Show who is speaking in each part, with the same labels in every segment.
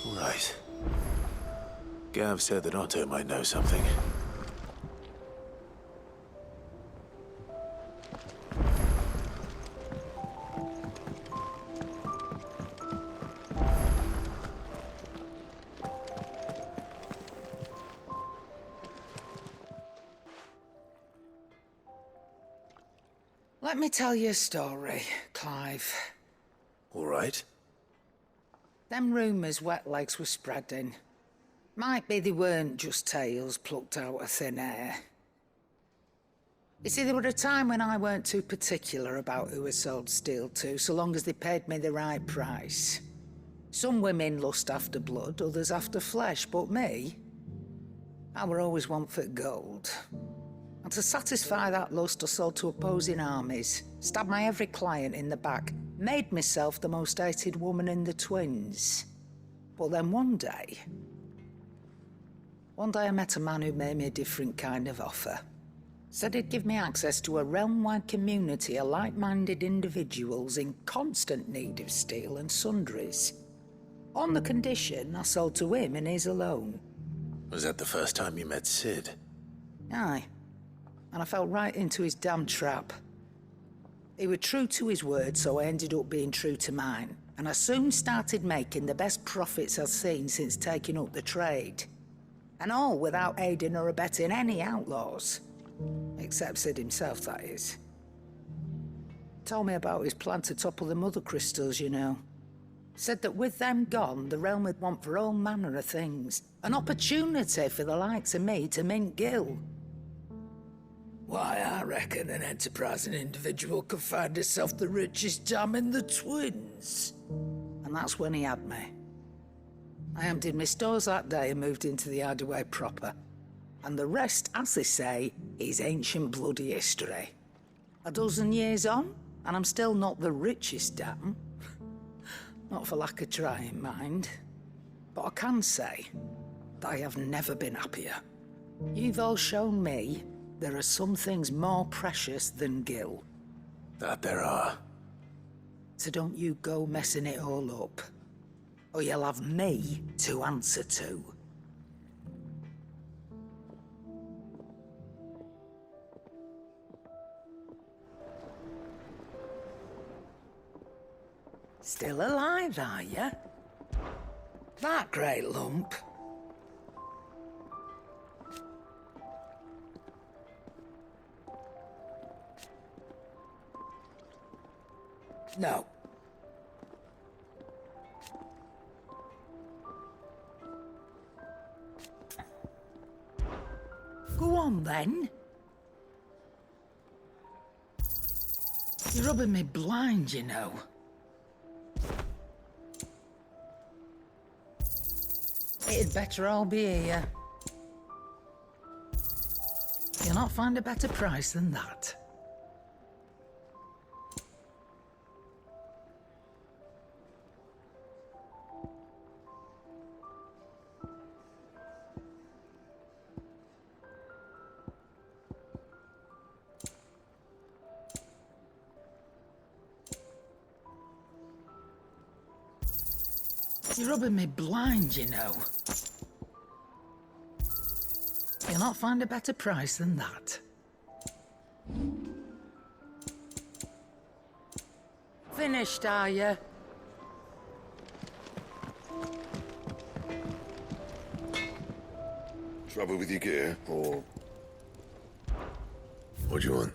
Speaker 1: Right. Gav said that Otto might know something.
Speaker 2: Let me tell you a story, Clive.
Speaker 1: All right.
Speaker 2: Them rumours wet legs were spreading. Might be they weren't just tales plucked out of thin air. You see, there were a time when I weren't too particular about who I sold steel to, so long as they paid me the right price. Some women lust after blood, others after flesh, but me, I were always one for gold. And to satisfy that lust, I sold to opposing armies, stabbed my every client in the back, made myself the most hated woman in the twins. But then one day I met a man who made me a different kind of offer. Said he'd give me access to a realm-wide community of like-minded individuals in constant need of steel and sundries. On the condition I sold to him and his alone.
Speaker 1: Was that the first time you met Sid?
Speaker 2: Aye. And I fell right into his damn trap. He was true to his word, so I ended up being true to mine. And I soon started making the best profits I've seen since taking up the trade. And all without aiding or abetting any outlaws. Except Sid himself, that is. Told me about his plan to topple the mother crystals, you know. Said that with them gone, the realm would want for all manner of things. An opportunity for the likes of me to mint gil. Why, I reckon an enterprising individual could find himself the richest dam in the twins. And that's when he had me. I emptied my stores that day and moved into the hideaway proper. And the rest, as they say, is ancient bloody history. A dozen years on, and I'm still not the richest dam. Not for lack of trying, mind. But I can say that I have never been happier. You've all shown me there are some things more precious than gil.
Speaker 1: That there are.
Speaker 2: So don't you go messing it all up, or you'll have me to answer to. Still alive, are you? That great lump. No. Go on, then. You're rubbing me blind, you know. It'd better all be here. You'll not find a better price than that. You're rubbing me blind, you know. You'll not find a better price than that. Finished, are you?
Speaker 3: Trouble with your gear, or... What do you want?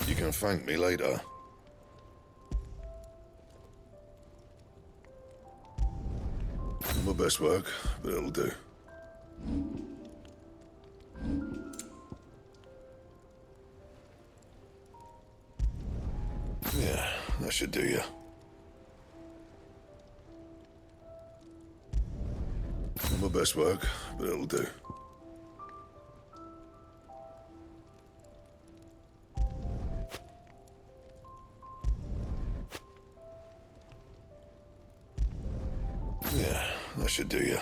Speaker 3: You can thank me later. I'm a best work, but it'll do. Yeah, that should do you. Not my best work, but it'll do. Yeah, that should do you.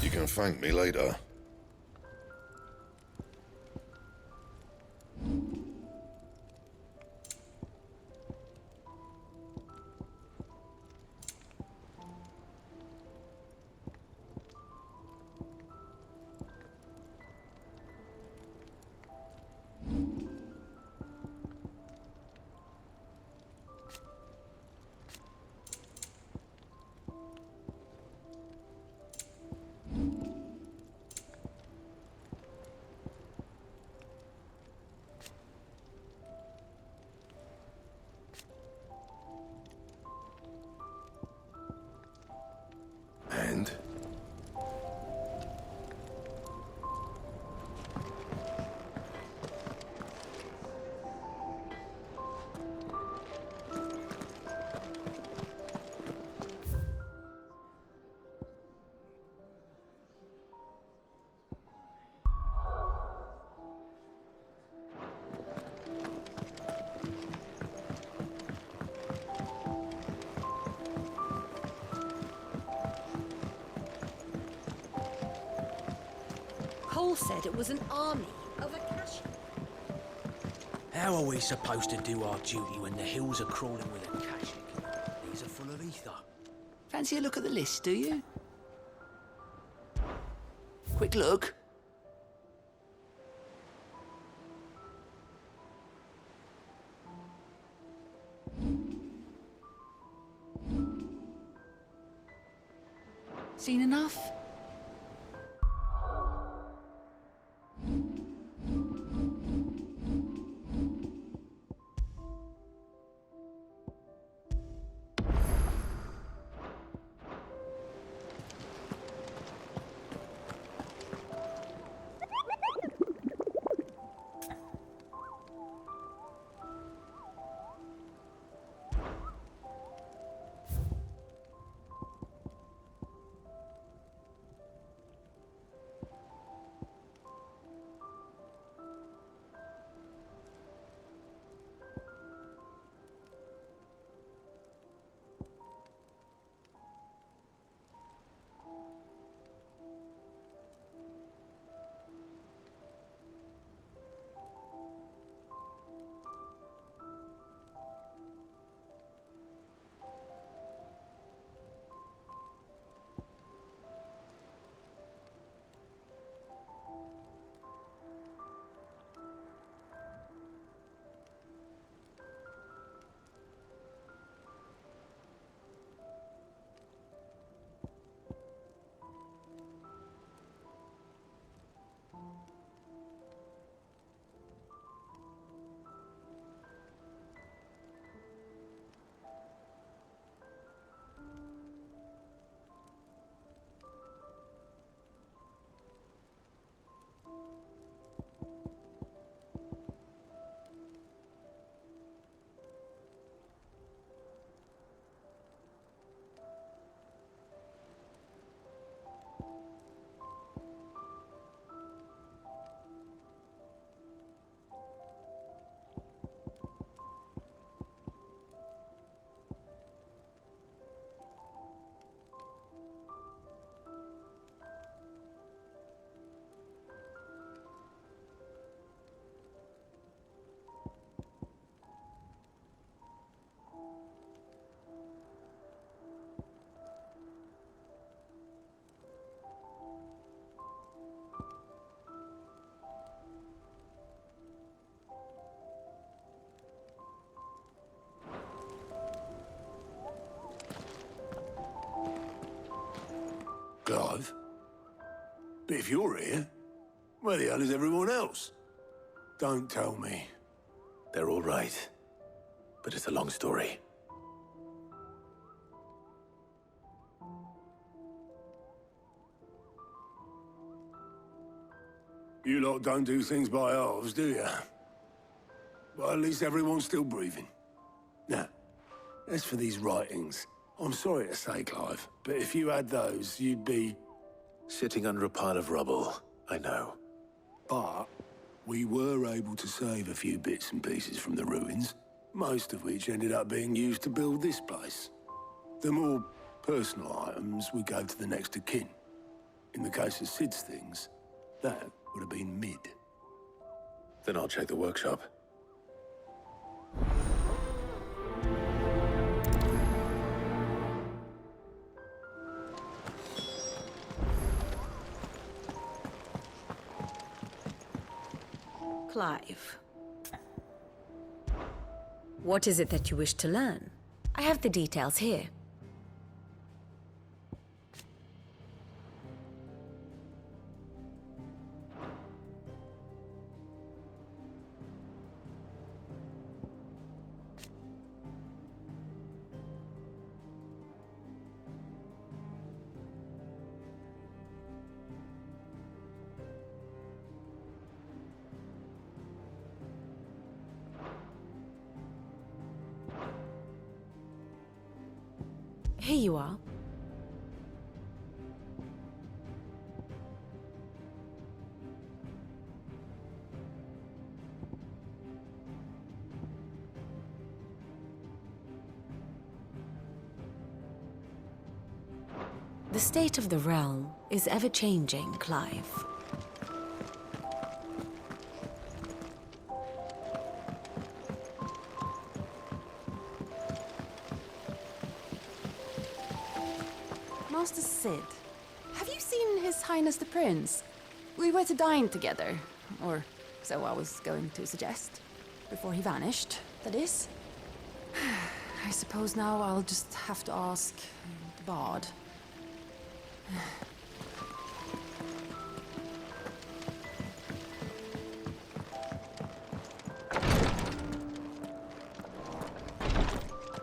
Speaker 3: You can thank me later.
Speaker 1: And?
Speaker 4: Cole said it was an army of Akashi.
Speaker 5: How are we supposed to do our duty when the hills are crawling with Akashic? These are full of ether.
Speaker 6: Fancy a look at the list, do you? Quick look. Seen enough?
Speaker 1: Clive? But if you're here, where the hell is everyone else? Don't tell me. They're all right. But it's a long story. You lot don't do things by halves, do you? Well, at least everyone's still breathing. Now, as for these writings, I'm sorry to say, Clive, but if you had those, you'd be...
Speaker 7: Sitting under a pile of rubble, I know.
Speaker 1: But we were able to save a few bits and pieces from the ruins, most of which ended up being used to build this place. The more personal items we gave to the next of kin. In the case of Sid's things, that would have been mid.
Speaker 7: Then I'll check the workshop.
Speaker 4: Clive. What is it that you wish to learn? I have the details here. Here you are. The state of the realm is ever-changing, Clive.
Speaker 8: Master Sid, have you seen His Highness the Prince? We were to dine together, or so I was going to suggest. Before he vanished, that is. I suppose now I'll just have to ask the Bard.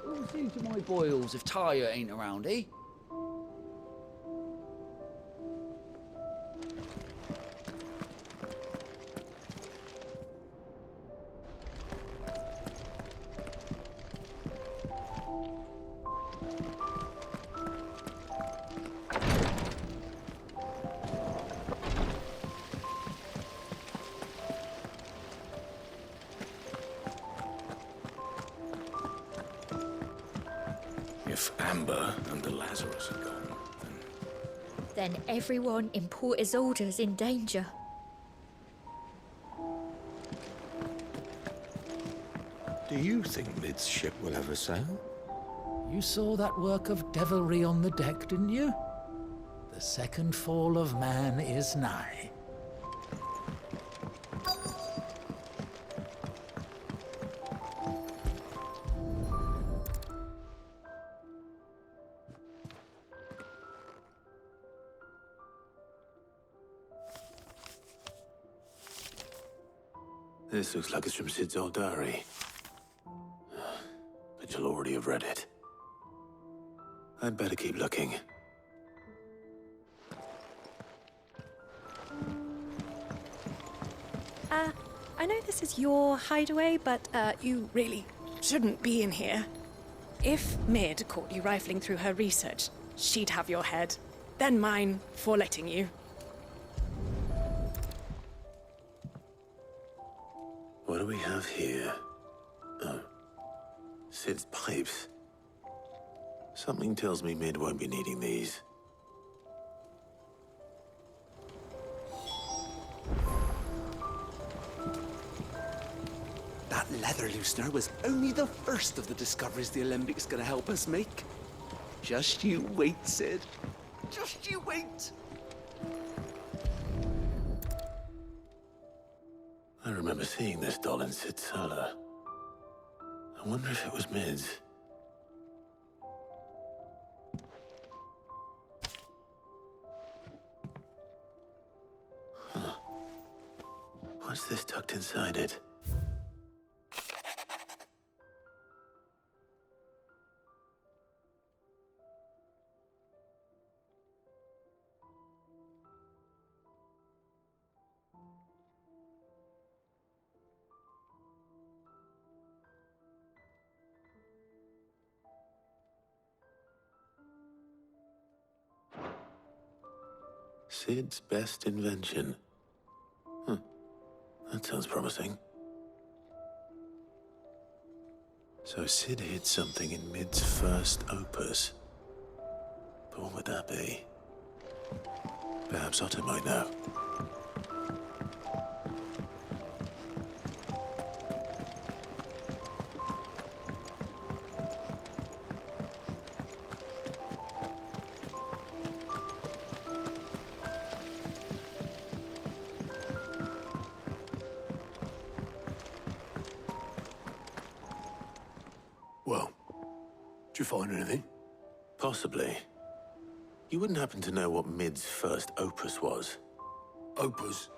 Speaker 6: Who'll see to my boils if Tyre ain't around, eh?
Speaker 7: If Amber and the Lazarus are gone, then...
Speaker 9: Then everyone in Port Isolde's in danger.
Speaker 3: Do you think Mid's ship will ever sail?
Speaker 5: You saw that work of devilry on the deck, didn't you? The second fall of man is nigh.
Speaker 7: This looks like it's from Sid's old diary. But you'll already have read it. I'd better keep looking.
Speaker 10: I know this is your hideaway, but you really shouldn't be in here. If Mid caught you rifling through her research, she'd have your head, then mine for letting you.
Speaker 7: What do we have here? Oh. Sid's pipes. Something tells me Mid won't be needing these.
Speaker 6: That leather loosener was only the first of the discoveries the Olympic's gonna help us make. Just you wait, Sid. Just you wait.
Speaker 7: I remember seeing this doll in Sid's cellar. I wonder if it was Mid's. Huh. What's this tucked inside it? Sid's best invention. That sounds promising. So Sid hid something in Mid's first opus. But what would that be? Perhaps Otto might know.
Speaker 1: Well, did you find anything?
Speaker 7: Possibly. You wouldn't happen to know what Mid's first opus was?
Speaker 1: Opus?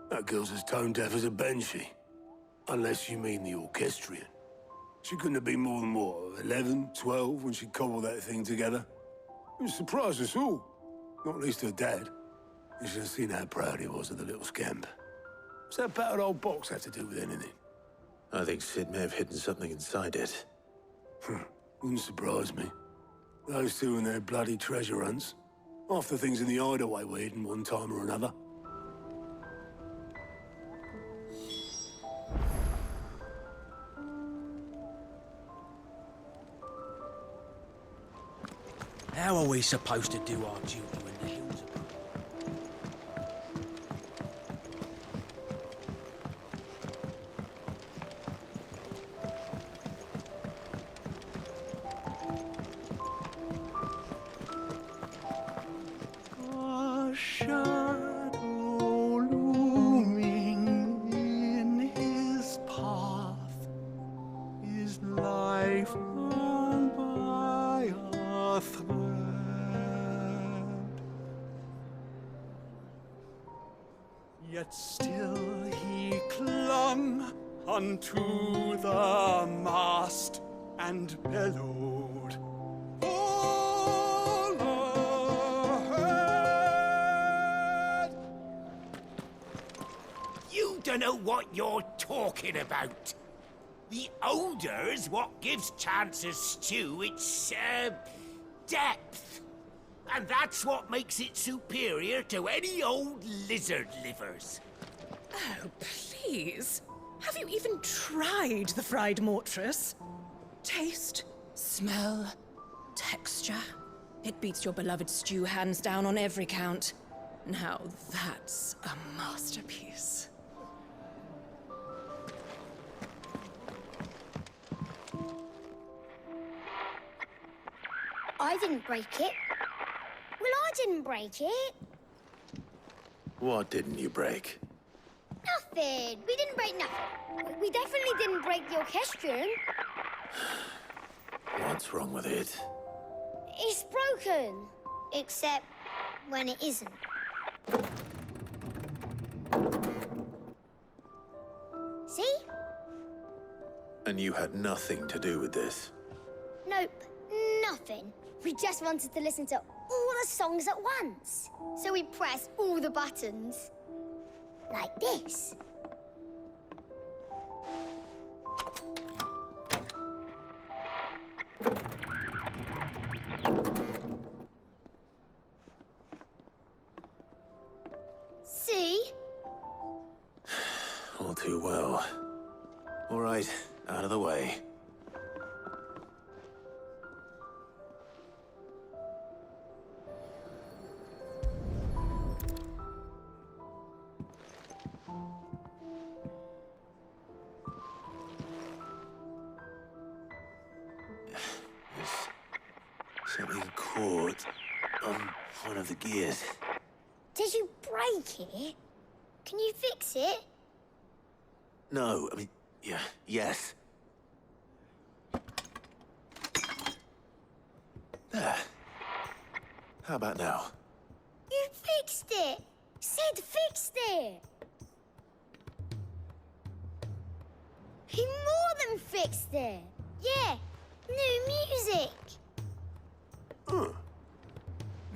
Speaker 1: That girl's as tone-deaf as a banshee. Unless you mean the orchestrion. She couldn't have been more than, what, 11, 12 when she cobbled that thing together? It surprised us all. Not least her dad. You should have seen how proud he was of the little scamp. What's that battered old box have to do with anything?
Speaker 7: I think Sid may have hidden something inside it.
Speaker 1: Wouldn't surprise me. Those two and their bloody treasure hunts. Half the things in the hideaway were hidden one time or another.
Speaker 11: How are we supposed to do our duty when the hills are...
Speaker 6: A shadow looming in his path. Is life hung by a thread? Yet still he clung unto the mast and bellowed. "All ahead!"
Speaker 12: You don't know what you're talking about. The odor's what gives Chance's stew its, depth. And that's what makes it superior to any old lizard livers.
Speaker 10: Oh, please. Have you even tried the fried mortress? Taste, smell, texture. It beats your beloved stew hands down on every count. Now that's a masterpiece.
Speaker 13: I didn't break it. Well, I didn't break it.
Speaker 7: What didn't you break?
Speaker 13: Nothing. We didn't break nothing. We definitely didn't break the orchestrion.
Speaker 7: What's wrong with it?
Speaker 13: It's broken. Except when it isn't. See?
Speaker 7: And you had nothing to do with this?
Speaker 13: Nope. Nothing. We just wanted to listen to all the songs at once. So we pressed all the buttons. Like this. See?
Speaker 7: All too well. All right, out of the way. Something caught on one of the gears.
Speaker 13: Did you break it? Can you fix it?
Speaker 7: No, I mean, yes. There. How about now?
Speaker 13: You fixed it! Sid fixed it! He more than fixed it! Yeah, new music!
Speaker 1: Huh.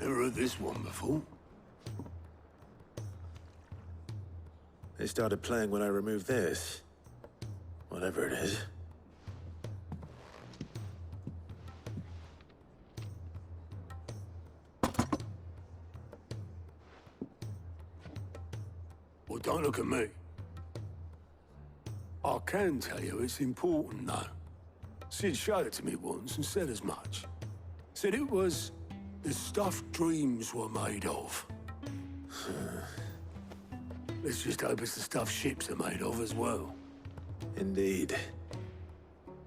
Speaker 1: Never heard this one before.
Speaker 7: They started playing when I removed this. Whatever it is.
Speaker 1: Oh, don't look at me. I can tell you it's important, though. Sid showed it to me once and said as much. Said it was the stuff dreams were made of. Let's just hope it's the stuff ships are made of as well.
Speaker 7: Indeed.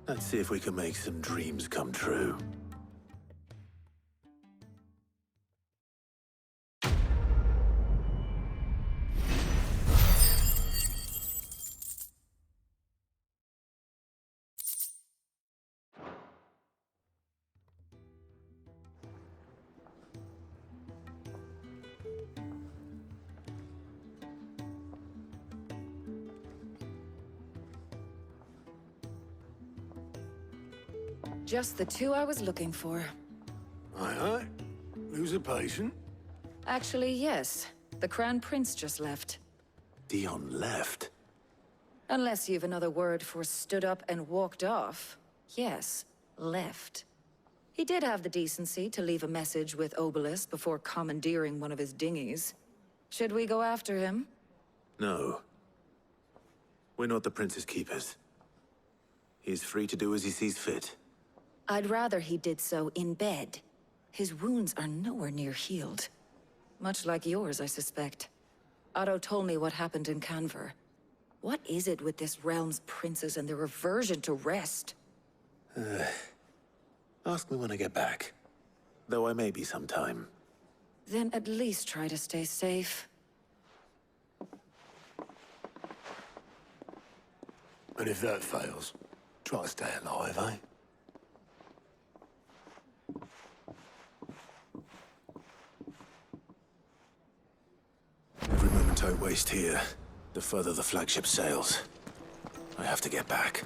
Speaker 7: Let's see if we can make some dreams come true.
Speaker 14: Just the two I was looking for.
Speaker 1: Aye, aye. Who's a patient?
Speaker 14: Actually, yes. The Crown Prince just left.
Speaker 7: Dion left?
Speaker 14: Unless you've another word for stood up and walked off. Yes, left. He did have the decency to leave a message with Obelisk before commandeering one of his dinghies. Should we go after him?
Speaker 7: No. We're not the Prince's keepers. He's free to do as he sees fit.
Speaker 14: I'd rather he did so in bed. His wounds are nowhere near healed. Much like yours, I suspect. Otto told me what happened in Canver. What is it with this realm's princes and their aversion to rest?
Speaker 7: Ask me when I get back. Though I may be sometime.
Speaker 14: Then at least try to stay safe.
Speaker 1: And if that fails, try to stay alive, eh?
Speaker 7: Every moment I waste here, the further the flagship sails. I have to get back.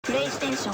Speaker 9: PlayStation